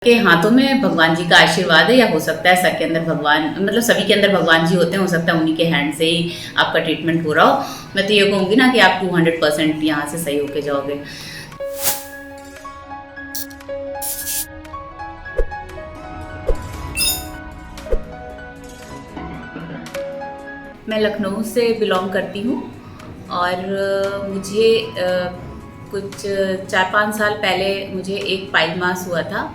के हाथों में भगवान जी का आशीर्वाद है, या हो सकता है सबके अंदर भगवान, मतलब सभी के अंदर भगवान जी होते हैं, हो सकता है उन्हीं के हैंड से ही आपका ट्रीटमेंट हो रहा हो। मैं तो ये कहूँगी ना कि आप 200% यहाँ से सही होके जाओगे। मैं लखनऊ से बिलोंग करती हूँ और मुझे कुछ 4-5 साल पहले मुझे एक पाइल मास हुआ था।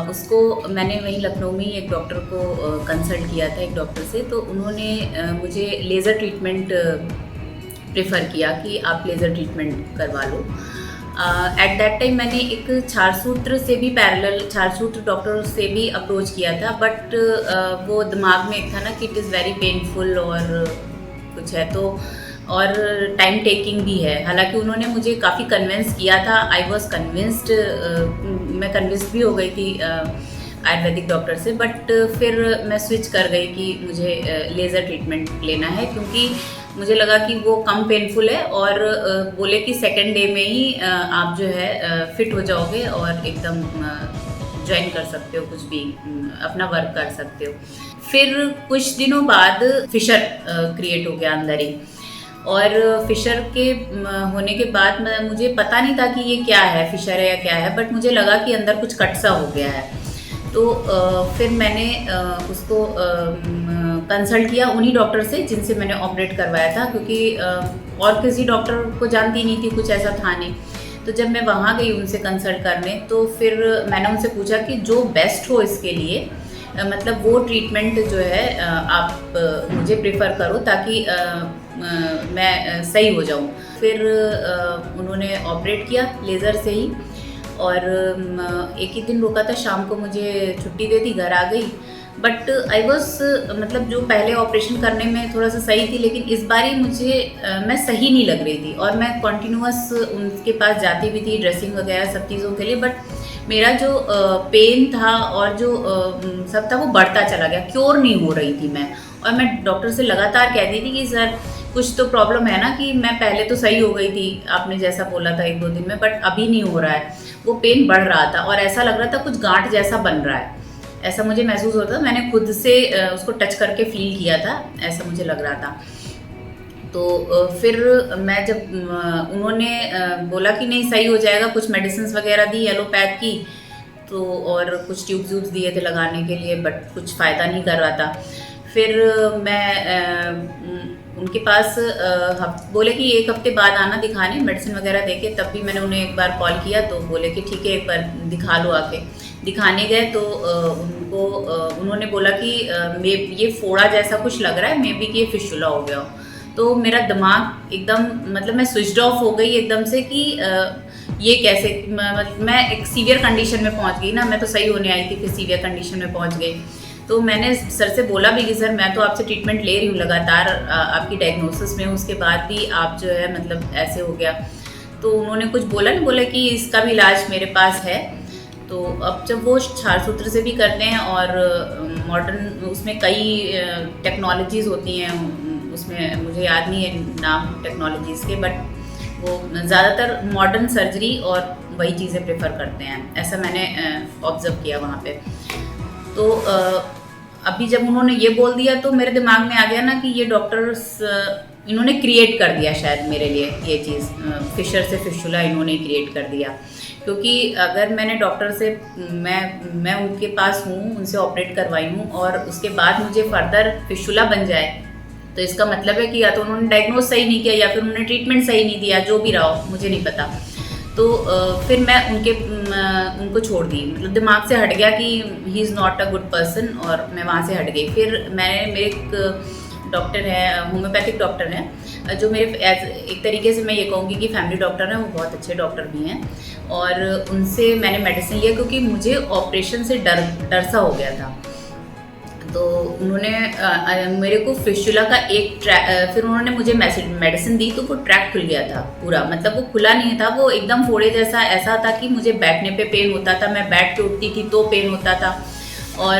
उसको मैंने वहीं लखनऊ में ही एक डॉक्टर को कंसल्ट किया था, एक डॉक्टर से। तो उन्होंने मुझे लेज़र ट्रीटमेंट प्रेफर किया कि आप लेज़र ट्रीटमेंट करवा लो। एट दैट टाइम मैंने एक क्षारसूत्र से भी पैरेलल, क्षारसूत्र डॉक्टर से भी अप्रोच किया था, बट वो दिमाग में एक था ना कि इट इज़ वेरी पेनफुल और कुछ है, तो और टाइम टेकिंग भी है। हालांकि उन्होंने मुझे काफ़ी कन्विंस किया था, आई वॉज कन्विंस्ड, मैं कन्विंस्ड भी हो गई थी आयुर्वेदिक डॉक्टर से। बट फिर मैं स्विच कर गई कि मुझे लेज़र ट्रीटमेंट लेना है, क्योंकि मुझे लगा कि वो कम पेनफुल है और बोले कि सेकेंड डे में ही आप जो है फिट हो जाओगे और एकदम ज्वाइन कर सकते हो, कुछ भी अपना वर्क कर सकते हो। फिर कुछ दिनों बाद फिशर क्रिएट हो गया अंदर ही, और फिशर के होने के बाद मुझे पता नहीं था कि ये क्या है, फिशर है या क्या है, बट मुझे लगा कि अंदर कुछ कट सा हो गया है। तो फिर मैंने उसको कंसल्ट किया उन्हीं डॉक्टर से जिनसे मैंने ऑपरेट करवाया था, क्योंकि और किसी डॉक्टर को जानती नहीं थी, कुछ ऐसा था नहीं। तो जब मैं वहाँ गई उनसे कंसल्ट करने, तो फिर मैंने उनसे पूछा कि जो बेस्ट हो इसके लिए, मतलब वो ट्रीटमेंट जो है आप मुझे प्रेफर करो, ताकि मैं सही हो जाऊँ। फिर उन्होंने ऑपरेट किया लेज़र से ही, और एक ही दिन रोका था, शाम को मुझे छुट्टी दे दी, घर आ गई। बट आई वॉज, मतलब जो पहले ऑपरेशन करने में थोड़ा सा सही थी, लेकिन इस बार ही मुझे मैं सही नहीं लग रही थी, और मैं कॉन्टीन्यूअस उनके पास जाती भी थी ड्रेसिंग वगैरह सब चीज़ों के लिए। बट मेरा जो पेन था और जो सब था वो बढ़ता चला गया, क्योर नहीं हो रही थी मैं। और मैं डॉक्टर से लगातार कहती थी कि सर कुछ तो प्रॉब्लम है ना, कि मैं पहले तो सही हो गई थी, आपने जैसा बोला था 1-2 दिन में, बट अभी नहीं हो रहा है। वो पेन बढ़ रहा था और ऐसा लग रहा था कुछ गांठ जैसा बन रहा है, ऐसा मुझे महसूस होता था। मैंने खुद से उसको टच करके फील किया था, ऐसा मुझे लग रहा था। तो फिर मैं जब उन्होंने बोला कि नहीं सही हो जाएगा, कुछ मेडिसिन वगैरह दी एलोपैथ की, तो और कुछ ट्यूब्स दिए थे लगाने के लिए, बट कुछ फ़ायदा नहीं कर रहा था। फिर मैं उनके पास बोले कि 1 हफ्ते बाद आना दिखाने, मेडिसिन वगैरह देके। तब भी मैंने उन्हें एक बार कॉल किया, तो बोले कि ठीक है एक बार दिखा लो आके। दिखाने गए तो उन्होंने बोला कि ये फोड़ा जैसा कुछ लग रहा है, मे बी कि ये फिशुला हो गया हो। तो मेरा दिमाग एकदम, मतलब मैं स्विच्ड ऑफ हो गई एकदम से कि ये कैसे, मैं एक सीवियर कंडीशन में पहुंच गई ना। मैं तो सही होने आई थी, फिर सीवियर कंडीशन में पहुंच गई। तो मैंने सर से बोला भी कि सर मैं तो आपसे ट्रीटमेंट ले रही हूँ लगातार, आपकी डायग्नोसिस में हूँ, उसके बाद भी आप जो है मतलब ऐसे हो गया। तो उन्होंने कुछ बोला नहीं, बोला कि इसका भी इलाज मेरे पास है। तो अब जब वो क्षारसूत्र से भी करते हैं, और मॉडर्न उसमें कई टेक्नोलॉजीज़ होती हैं, उसमें मुझे याद नहीं है नाम टेक्नोलॉजीज़ के, बट वो ज़्यादातर मॉडर्न सर्जरी और वही चीज़ें प्रेफर करते हैं, ऐसा मैंने ऑब्ज़र्व किया वहाँ पे। तो अभी जब उन्होंने ये बोल दिया, तो मेरे दिमाग में आ गया ना कि ये डॉक्टर्स इन्होंने क्रिएट कर दिया शायद मेरे लिए ये चीज़, फिशर से फिशुला इन्होंने क्रिएट कर दिया। क्योंकि अगर मैंने डॉक्टर से, मैं उनके पास हूँ, उनसे ऑपरेट करवाई हूँ, और उसके बाद मुझे फर्दर फिशुला बन जाए, तो इसका मतलब है कि या तो उन्होंने डायग्नोज सही नहीं किया, या फिर उन्होंने ट्रीटमेंट सही नहीं दिया, जो भी रहा हो मुझे नहीं पता। तो फिर मैं उनको छोड़ दी, मतलब दिमाग से हट गया कि he is not a good person, और मैं वहाँ से हट गई। फिर मेरे एक डॉक्टर है, होम्योपैथिक डॉक्टर हैं, जो मेरे एक तरीके से मैं ये कहूँगी कि फैमिली डॉक्टर हैं, वो बहुत अच्छे डॉक्टर भी हैं। और उनसे मैंने मेडिसिन लिया, क्योंकि मुझे ऑपरेशन से डर सा हो गया था। तो उन्होंने मेरे को फिशुला का फिर उन्होंने मुझे मेडिसिन दी, तो वो ट्रैक खुल गया था पूरा, मतलब वो खुला नहीं था, वो एकदम फोड़े जैसा ऐसा था कि मुझे बैठने पे पेन होता था, मैं बैठ के उठती थी तो पेन होता था। और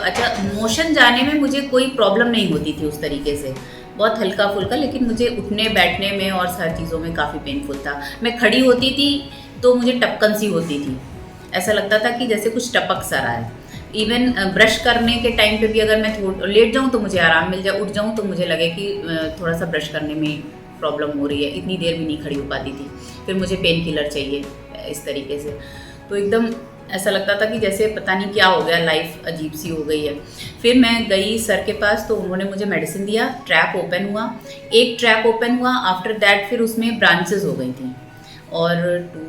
अच्छा, मोशन जाने में मुझे कोई प्रॉब्लम नहीं होती थी उस तरीके से, बहुत हल्का फुल्का, लेकिन मुझे उठने बैठने में और सारी चीज़ों में काफ़ी पेनफुल था। मैं खड़ी होती थी तो मुझे टपकन सी होती थी, ऐसा लगता था कि जैसे कुछ टपक सा रहा है। इवन ब्रश करने के टाइम पे भी अगर मैं थोड़ा लेट जाऊँ तो मुझे आराम मिल जाए, उठ जाऊँ तो मुझे लगे कि थोड़ा सा ब्रश करने में प्रॉब्लम हो रही है, इतनी देर भी नहीं खड़ी हो पाती थी। फिर मुझे पेन किलर चाहिए इस तरीके से। तो एकदम ऐसा लगता था कि जैसे पता नहीं क्या हो गया, लाइफ अजीब सी हो गई है। फिर मैं गई सर के पास, तो उन्होंने मुझे मेडिसिन दिया, ट्रैक ओपन हुआ, एक ट्रैक ओपन हुआ, आफ्टर दैट फिर उसमें ब्रांचेस हो गई थी, और 2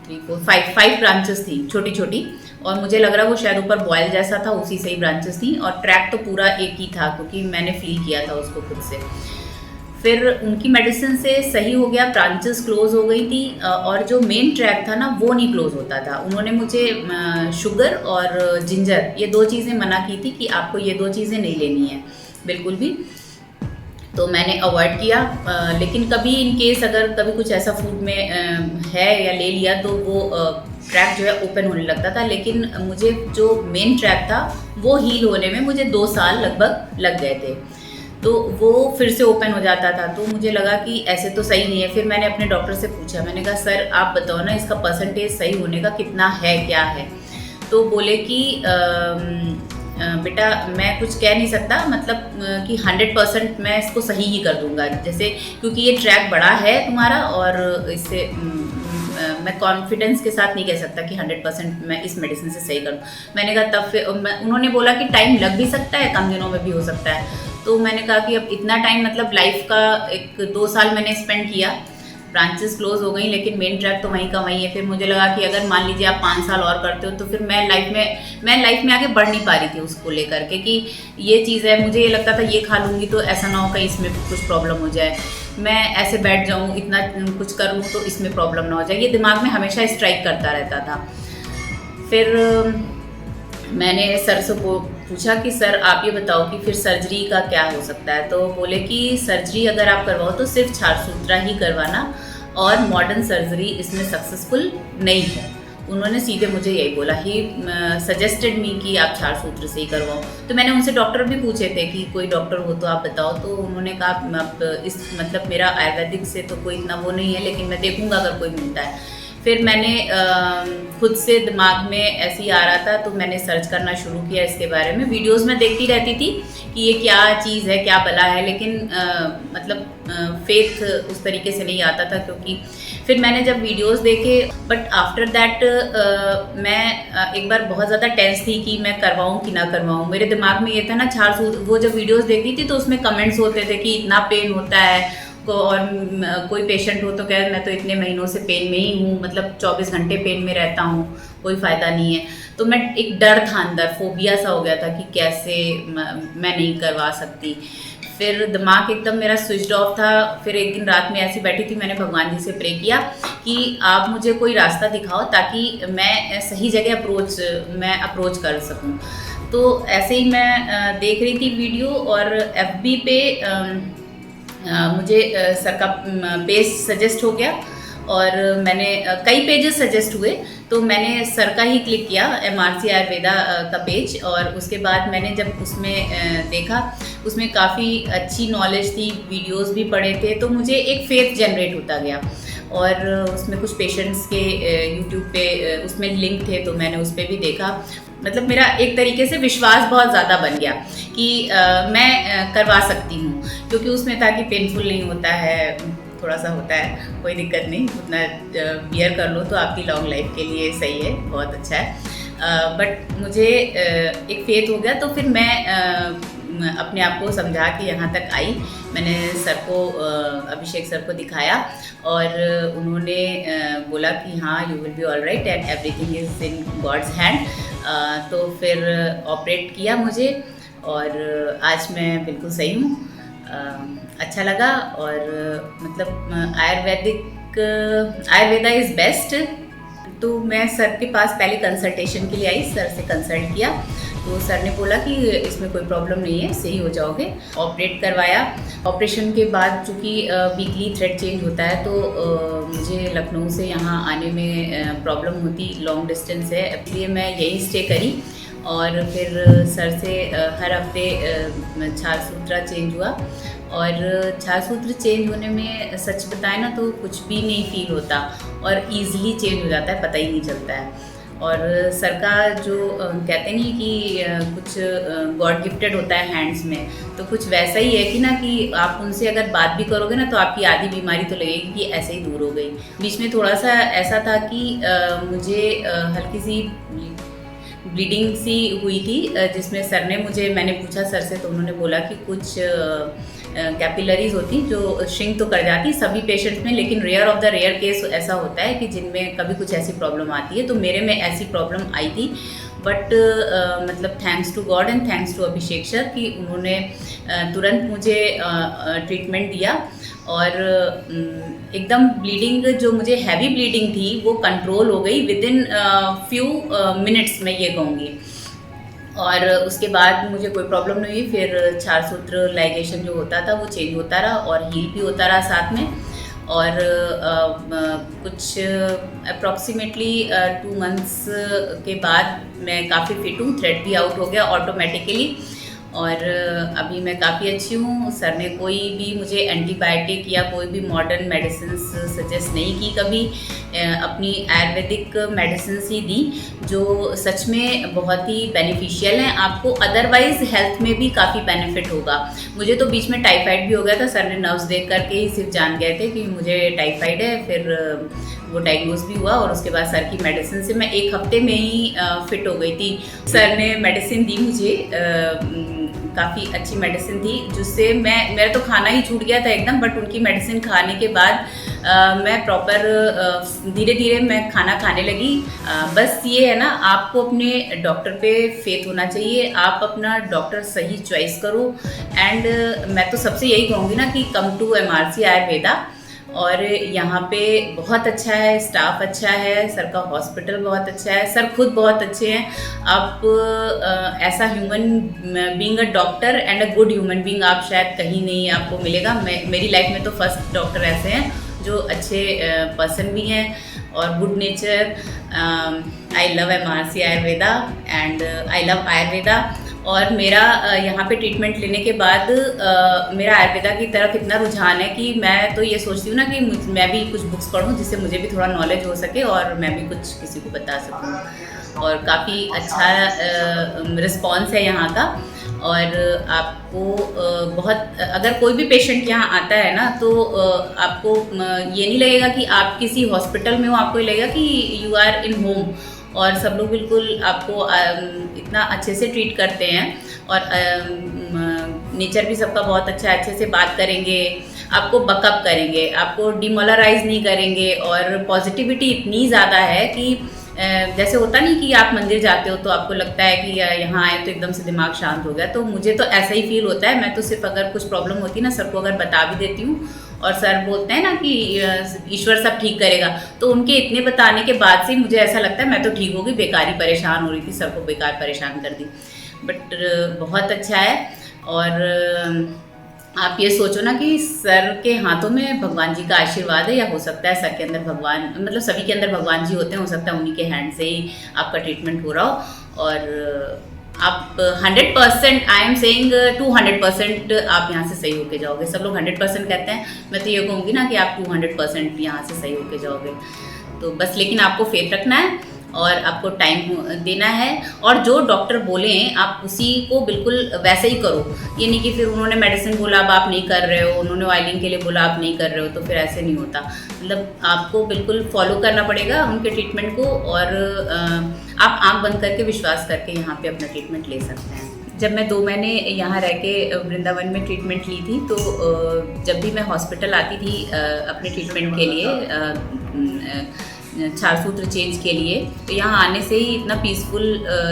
3 4 5 ब्रांचेस थी छोटी छोटी, और मुझे लग रहा वो शायद ऊपर बॉयल जैसा था, उसी से ही ब्रांचेस थी, और ट्रैक तो पूरा एक ही था क्योंकि मैंने फील किया था उसको खुद से। फिर उनकी मेडिसिन से सही हो गया, ब्रांचेस क्लोज हो गई थी, और जो मेन ट्रैक था ना वो नहीं क्लोज होता था। उन्होंने मुझे शुगर और जिंजर ये 2 चीज़ें मना की थी कि आपको ये 2 चीज़ें नहीं लेनी है बिल्कुल भी, तो मैंने अवॉइड किया। लेकिन कभी इन केस अगर कभी कुछ ऐसा फूड में है या ले लिया तो वो ट्रैक जो है ओपन होने लगता था। लेकिन मुझे जो मेन ट्रैक था वो हील होने में मुझे 2 साल लगभग लग गए थे, तो वो फिर से ओपन हो जाता था। तो मुझे लगा कि ऐसे तो सही नहीं है। फिर मैंने अपने डॉक्टर से पूछा, मैंने कहा सर आप बताओ ना इसका परसेंटेज सही होने का कितना है, क्या है। तो बोले कि बेटा मैं कुछ कह नहीं सकता, मतलब कि 100% मैं इसको सही ही कर दूंगा, जैसे क्योंकि ये ट्रैक बड़ा है तुम्हारा, और इससे मैं कॉन्फिडेंस के साथ नहीं कह सकता कि 100% मैं इस मेडिसिन से सही करूँ। मैंने कहा तब फिर उन्होंने बोला कि टाइम लग भी सकता है, कम दिनों में भी हो सकता है। तो मैंने कहा कि अब इतना टाइम, मतलब लाइफ का 2 साल मैंने स्पेंड किया, ब्रांचेस क्लोज हो गई लेकिन मेन ट्रैक तो वहीं का वहीं है। फिर मुझे लगा कि अगर मान लीजिए आप 5 साल और करते हो तो फिर मैं लाइफ में आगे बढ़ नहीं पा रही थी उसको लेकर के, कि ये चीज़ है। मुझे ये लगता था ये खा लूँगी तो ऐसा ना हो कहीं इसमें कुछ प्रॉब्लम हो जाए, मैं ऐसे बैठ जाऊँ, इतना कुछ कर लूँ तो इसमें प्रॉब्लम ना हो जाए, ये दिमाग में हमेशा स्ट्राइक करता रहता था। फिर मैंने सर से पूछा कि सर आप ये बताओ कि फिर सर्जरी का क्या हो सकता है। तो बोले कि सर्जरी अगर आप करवाओ तो सिर्फ छारसूत्रा ही करवाना, और मॉडर्न सर्जरी इसमें सक्सेसफुल नहीं है। उन्होंने सीधे मुझे यही बोला, ही सजेस्टेड मी कि आप छारसूत्र से ही करवाओ। तो मैंने उनसे डॉक्टर भी पूछे थे कि कोई डॉक्टर हो तो आप बताओ, तो उन्होंने कहा इस मतलब मेरा आयुर्वेदिक से तो कोई इतना वो नहीं है, लेकिन मैं देखूंगा अगर कोई मिलता है। फिर मैंने खुद से दिमाग में ऐसे ही आ रहा था तो मैंने सर्च करना शुरू किया इसके बारे में। वीडियोस में देखती रहती थी कि ये क्या चीज़ है, क्या बला है, लेकिन मतलब फेथ उस तरीके से नहीं आता था, क्योंकि फिर मैंने जब वीडियोस देखे, बट आफ्टर दैट मैं एक बार बहुत ज़्यादा टेंस थी कि मैं करवाऊँ कि ना करवाऊँ। मेरे दिमाग में ये था ना, वो जब वीडियोस देखती थी तो उसमें कमेंट्स होते थे कि इतना पेन होता है, और कोई पेशेंट हो तो कह मैं तो इतने महीनों से पेन में ही हूँ, मतलब 24 घंटे पेन में रहता हूँ, कोई फ़ायदा नहीं है। तो मैं एक डर था अंदर, फोबिया सा हो गया था कि कैसे मैं नहीं करवा सकती। फिर दिमाग एकदम मेरा स्विच्ड ऑफ था। फिर एक दिन रात में ऐसी बैठी थी, मैंने भगवान जी से प्रे किया कि आप मुझे कोई रास्ता दिखाओ ताकि मैं सही जगह मैं अप्रोच कर सकूँ। तो ऐसे ही मैं देख रही थी वीडियो, और FB पे मुझे सर का पेज सजेस्ट हो गया, और मैंने कई पेजेस सजेस्ट हुए, तो मैंने सर का ही क्लिक किया, MRC आयुर्वेदा का पेज। और उसके बाद मैंने जब उसमें देखा, उसमें काफ़ी अच्छी नॉलेज थी, वीडियोस भी पढ़े थे, तो मुझे एक फेथ जनरेट होता गया। और उसमें कुछ पेशेंट्स के यूट्यूब पे उसमें लिंक थे, तो मैंने उस पर भी देखा। मतलब मेरा एक तरीके से विश्वास बहुत ज़्यादा बन गया कि मैं करवा सकती हूँ, क्योंकि उसमें था कि पेनफुल नहीं होता है, थोड़ा सा होता है, कोई दिक्कत नहीं, उतना बियर कर लो तो आपकी लॉन्ग लाइफ के लिए सही है, बहुत अच्छा है। बट मुझे एक फेथ हो गया, तो फिर मैं अपने आप को समझा के यहाँ तक आई। मैंने सर को, अभिषेक सर को दिखाया, और उन्होंने बोला कि हाँ you will be all right and everything is in God's hand. तो फिर ऑपरेट किया मुझे, और आज मैं बिल्कुल सही हूँ। अच्छा लगा, और मतलब आयुर्वेदा इज़ बेस्ट। तो मैं सर के पास पहले कंसल्टेशन के लिए आई, सर से कंसल्ट किया, तो सर ने बोला कि इसमें कोई प्रॉब्लम नहीं है, सही हो जाओगे। ऑपरेट करवाया। ऑपरेशन के बाद चूँकि वीकली थ्रेड चेंज होता है, तो मुझे लखनऊ से यहाँ आने में प्रॉब्लम होती, लॉन्ग डिस्टेंस है, इसलिए मैं यहीं स्टे करी। और फिर सर से हर हफ्ते छारसूत्रा चेंज हुआ, और छारसूत्र चेंज होने में सच बताएं ना तो कुछ भी नहीं फील होता, और ईज़िली चेंज हो जाता है, पता ही नहीं चलता है। और सर का जो कहते नहीं कि कुछ गॉड गिफ्टेड होता है हैंड्स में, तो कुछ वैसा ही है कि ना कि आप उनसे अगर बात भी करोगे ना तो आपकी आधी बीमारी तो लगेगी कि ऐसे ही दूर हो गई। बीच में थोड़ा सा ऐसा था कि मुझे हल्की सी ब्लीडिंग सी हुई थी, जिसमें सर ने मैंने पूछा सर से, तो उन्होंने बोला कि कुछ कैपिलरीज होती जो श्रिंक तो कर जाती सभी पेशेंट्स में, लेकिन rare of the rare case ऐसा होता है कि जिनमें कभी कुछ ऐसी प्रॉब्लम आती है। तो मेरे में ऐसी प्रॉब्लम आई थी, बट मतलब thanks to God and thanks to Abhishek sir कि उन्होंने तुरंत मुझे ट्रीटमेंट दिया और एकदम ब्लीडिंग जो मुझे हैवी ब्लीडिंग थी वो कंट्रोल हो गई विद इन फ्यू मिनट्स, मैं ये कहूँगी। और उसके बाद मुझे कोई प्रॉब्लम नहीं हुई। फिर क्षार सूत्र लाइगेशन जो होता था वो चेंज होता रहा और हील भी होता रहा साथ में। और कुछ अप्रॉक्सीमेटली 2 मंथ्स के बाद मैं काफ़ी फिट हूँ, थ्रेड भी आउट हो गया ऑटोमेटिकली और अभी मैं काफ़ी अच्छी हूँ। सर ने कोई भी मुझे एंटीबायोटिक या कोई भी मॉडर्न मेडिसिन सजेस्ट नहीं की कभी, अपनी आयुर्वेदिक मेडिसिन ही दी जो सच में बहुत ही बेनिफिशियल हैं आपको, अदरवाइज हेल्थ में भी काफ़ी बेनिफिट होगा। मुझे तो बीच में टाइफाइड भी हो गया था, सर ने नर्व्स देख करके ही सिर्फ जान गए थे कि मुझे टाइफाइड है। फिर वो डायग्नोज भी हुआ और उसके बाद सर की मेडिसिन से मैं 1 हफ्ते में ही फिट हो गई थी। सर ने मेडिसिन दी मुझे, काफ़ी अच्छी मेडिसिन थी जिससे मेरा तो खाना ही छूट गया था एकदम, बट उनकी मेडिसिन खाने के बाद मैं प्रॉपर धीरे धीरे मैं खाना खाने लगी। बस ये है ना, आपको अपने डॉक्टर पे फेथ होना चाहिए, आप अपना डॉक्टर सही चॉइस करो। एंड मैं तो सबसे यही कहूँगी ना कि कम टू MRC आयुर्वेदा, और यहाँ पे बहुत अच्छा है, स्टाफ अच्छा है, सर का हॉस्पिटल बहुत अच्छा है, सर खुद बहुत अच्छे हैं। आप ऐसा human being a doctor and a good human being आप शायद कहीं नहीं आपको मिलेगा। मेरी लाइफ में तो फर्स्ट डॉक्टर ऐसे हैं जो अच्छे पर्सन भी हैं और good nature. I love MRC Ayurveda and I love Ayurveda. और मेरा यहाँ पे ट्रीटमेंट लेने के बाद मेरा आयुर्वेदा की तरफ इतना रुझान है कि मैं तो ये सोचती हूँ ना कि मैं भी कुछ बुक्स पढूं जिससे मुझे भी थोड़ा नॉलेज हो सके और मैं भी कुछ किसी को बता सकूँ। और काफ़ी अच्छा रिस्पॉन्स है यहाँ का। और आपको बहुत, अगर कोई भी पेशेंट यहाँ आता है ना तो आपको ये नहीं लगेगा कि आप किसी हॉस्पिटल में हो, आपको ये लगेगा कि यू आर इन होम। और सब लोग बिल्कुल आपको इतना अच्छे से ट्रीट करते हैं और नेचर भी सबका बहुत अच्छा है, अच्छे से बात करेंगे, आपको बकअप करेंगे, आपको डिमोरलाइज नहीं करेंगे। और पॉजिटिविटी इतनी ज़्यादा है कि जैसे होता नहीं कि आप मंदिर जाते हो तो आपको लगता है कि यहाँ आए तो एकदम से दिमाग शांत हो गया, तो मुझे तो ऐसा ही फील होता है। मैं तो सिर्फ अगर कुछ प्रॉब्लम होती है ना, सर को अगर बता भी देती हूँ और सर बोलते हैं ना कि ईश्वर सब ठीक करेगा, तो उनके इतने बताने के बाद से मुझे ऐसा लगता है मैं तो ठीक हो गई, बेकार ही परेशान हो रही थी, सर को बेकार परेशान कर दी। बट बहुत अच्छा है। और आप ये सोचो ना कि सर के हाथों में भगवान जी का आशीर्वाद है, या हो सकता है सर के अंदर भगवान, मतलब सभी के अंदर भगवान जी होते हैं, हो सकता है उन्हीं के हैंड से ही आपका ट्रीटमेंट हो रहा हो। और आप 100%, आई एम सेइंग 200% आप यहाँ से सही होके जाओगे। सब लोग 100% कहते हैं, मैं तो ये कहूँगी ना कि आप 200% यहाँ से सही होके जाओगे। तो बस लेकिन आपको फेथ रखना है और आपको टाइम देना है, और जो डॉक्टर बोले आप उसी को बिल्कुल वैसे ही करो। ये नहीं कि फिर उन्होंने मेडिसिन बोला अब आप नहीं कर रहे हो, उन्होंने ऑयलिंग के लिए बोला आप नहीं कर रहे हो, तो फिर ऐसे नहीं होता। मतलब आपको बिल्कुल फॉलो करना पड़ेगा उनके ट्रीटमेंट को, और आप आँख बंद करके विश्वास करके यहाँ पे अपना ट्रीटमेंट ले सकते हैं। जब मैं 2 महीने यहाँ रह के वृंदावन में ट्रीटमेंट ली थी, तो जब भी मैं हॉस्पिटल आती थी अपने ट्रीटमेंट के लिए, क्षार सूत्र चेंज के लिए, तो यहाँ आने से ही इतना पीसफुल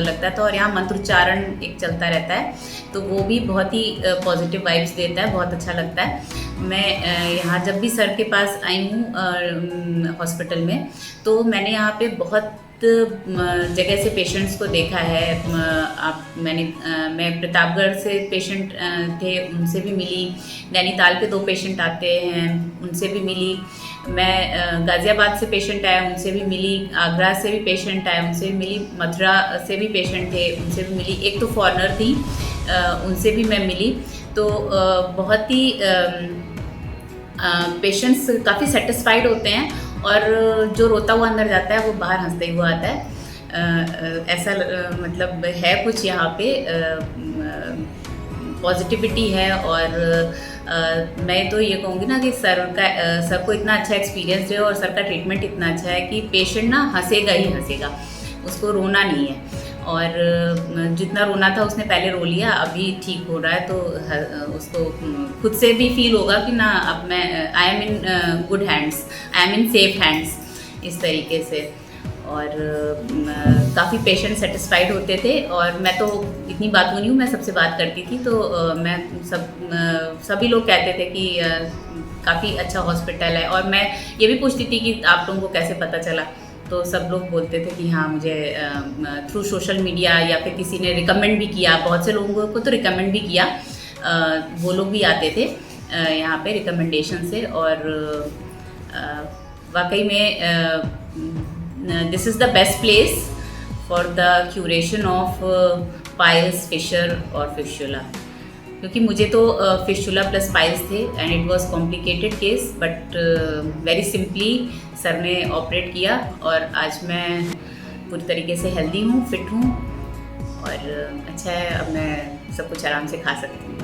लगता था। और यहाँ मंत्रोच्चारण एक चलता रहता है, तो वो भी बहुत ही पॉजिटिव वाइब्स देता है, बहुत अच्छा लगता है। मैं यहाँ जब भी सर के पास आई हूँ हॉस्पिटल में, तो मैंने यहाँ पे बहुत जगह से पेशेंट्स को देखा है। मैं प्रतापगढ़ से पेशेंट थे, उनसे भी मिली। नैनीताल के 2 पेशेंट आते हैं, उनसे भी मिली। मैं गाज़ियाबाद से पेशेंट आया, उनसे भी मिली। आगरा से भी पेशेंट आया, उनसे भी मिली। मथुरा से भी पेशेंट थे, उनसे भी मिली। एक तो फॉरेनर थी, उनसे भी मैं मिली। तो बहुत ही पेशेंट्स काफ़ी सेटिस्फाइड होते हैं, और जो रोता हुआ अंदर जाता है वो बाहर हंसते हुआ आता है। ऐसा मतलब है कुछ यहाँ पे पॉजिटिविटी है। और मैं तो ये कहूँगी ना कि सर को इतना अच्छा एक्सपीरियंस है और सर का ट्रीटमेंट इतना अच्छा है कि पेशेंट ना हंसेगा ही हंसेगा, उसको रोना नहीं है। और जितना रोना था उसने पहले रो लिया, अभी ठीक हो रहा है, तो उसको खुद से भी फील होगा कि ना अब मैं I am in good hands, I am in safe hands, इस तरीके से। और काफ़ी पेशेंट सेटिस्फाइड होते थे। और मैं तो इतनी बातूं नहीं हूँ, मैं सबसे बात करती थी, तो मैं सभी लोग कहते थे कि काफ़ी अच्छा हॉस्पिटल है। और मैं ये भी पूछती थी कि आप लोगों को कैसे पता चला, तो सब लोग बोलते थे कि हाँ मुझे थ्रू सोशल मीडिया या फिर किसी ने रिकमेंड भी किया, बहुत से लोगों को तो रिकमेंड भी किया, वो लोग भी आते थे यहाँ पे रिकमेंडेशन से। और वाकई में this is the best place for the curation of piles, fissure और फिस्टुला, क्योंकि मुझे तो फिस्टुला प्लस पाइल्स थे and it was complicated case, but very simply sir ने ऑपरेट किया और आज मैं पूरी तरीके से हेल्दी हूँ, फिट हूँ और अच्छा है। अब मैं सब कुछ आराम से खा सकती हूँ।